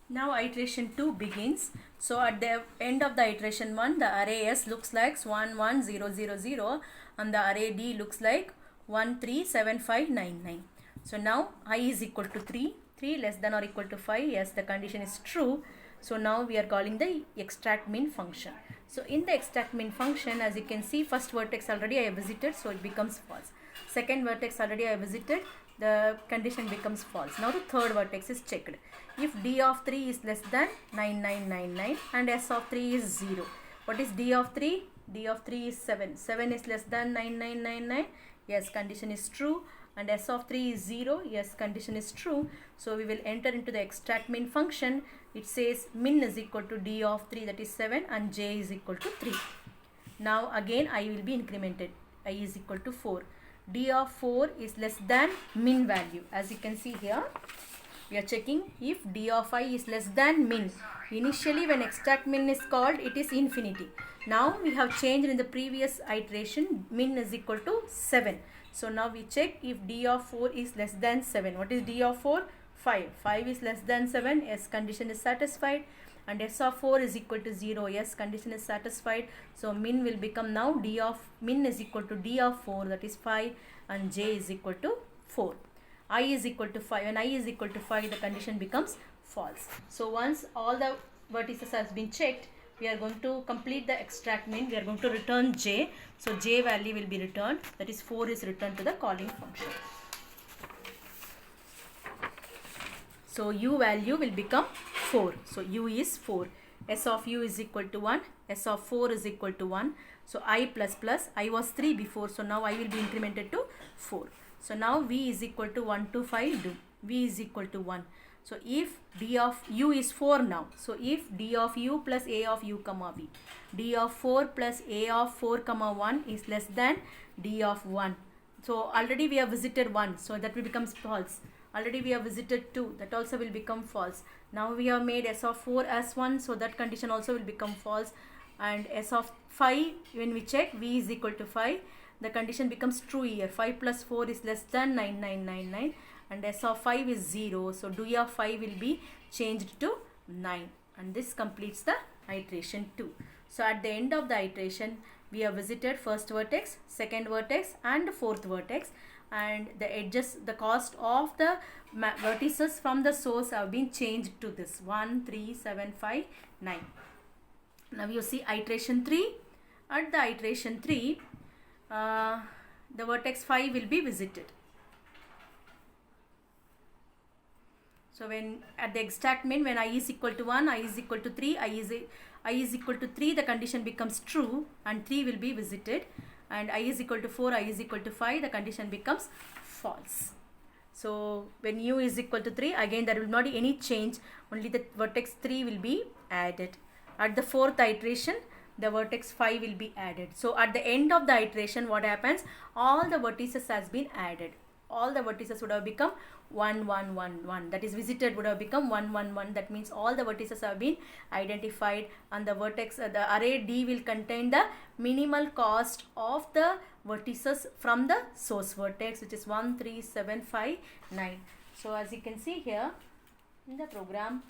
Now iteration 2 begins. So at the end of the iteration 1, the array S looks like 1 1 0 0 0 and the array D looks like 1 3 7 5 9 9. So now I is equal to 3, 3 less than or equal to 5. Yes, the condition is true. So now we are calling the extract min function. So in the extract min function, as you can see, first vertex already I have visited, so it becomes false. Second vertex already I have visited, the condition becomes false. Now the third vertex is checked. If D of 3 is less than 9999 and S of 3 is 0. What is D of 3? D of 3 is 7. 7 is less than 9999. Yes, condition is true. And S of 3 is 0. Yes, condition is true. So we will enter into the extract min function. It says min is equal to D of 3, that is 7, and J is equal to 3. Now again I will be incremented. I is equal to 4. D of 4 is less than min value. As you can see here, we are checking if D of I is less than min. Initially when extract min is called, it is infinity. Now we have changed in the previous iteration, min is equal to 7. So now we check if D of 4 is less than 7. What is D of 4? 5. 5 is less than 7. Yes, condition is satisfied. And S of 4 is equal to 0. Yes, condition is satisfied. So min will become now D of min is equal to D of 4, that is 5, and J is equal to 4. I is equal to 5. When I is equal to 5, the condition becomes false. So once all the vertices has been checked, we are going to complete the extract min. We are going to return J. So J value will be returned, that is 4 is returned to the calling function. So U value will become 4. So U is 4. S of U is equal to 1. S of 4 is equal to 1. So I plus plus. I was 3 before. So now I will be incremented to 4. So now V is equal to 1 to 5. Do. V is equal to 1. So if D of U is 4 now. So if D of U plus A of U comma V. D of 4 plus A of 4 comma 1 is less than D of 1. So already we have visited 1. So that will become false. Already we have visited 2, that also will become false. Now we have made S of 4 as 1, so that condition also will become false. And S of 5, when we check V is equal to 5, the condition becomes true here. 5 plus 4 is less than 9999 and S of 5 is 0. So D of 5 will be changed to 9, and this completes the iteration 2. So at the end of the iteration, we have visited first vertex, second vertex and fourth vertex, and the edges, the cost of the vertices from the source have been changed to this 1 3 7 5 9. Now you see iteration 3. At the iteration 3, the vertex 5 will be visited. So when at the extract min, when I is equal to 1, I is equal to 3, I is equal to 3, the condition becomes true and 3 will be visited. And I is equal to 4, I is equal to 5, the condition becomes false. So when U is equal to 3, again there will not be any change, only the vertex 3 will be added. At the fourth iteration, the vertex 5 will be added. So at the end of the iteration, what happens? All the vertices has been added. All the vertices would have become 1 1 1 1, that is visited would have become 1 1 1. That means all the vertices have been identified, and the vertex, the array D will contain the minimal cost of the vertices from the source vertex, which is 1 3 7 5 9. So as you can see here in the program,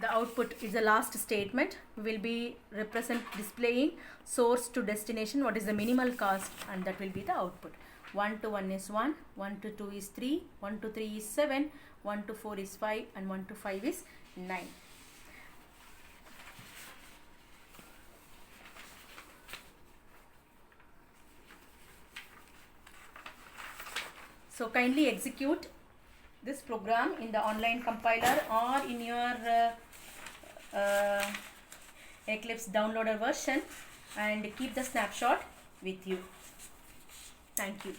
the output is the last statement. We will be displaying source to destination, what is the minimal cost, and that will be the output. 1 to 1 is 1, 1 to 2 is 3, 1 to 3 is 7, 1 to 4 is 5, and 1 to 5 is 9. So kindly execute this program in the online compiler or in your Eclipse downloader version, and keep the snapshot with you. Thank you.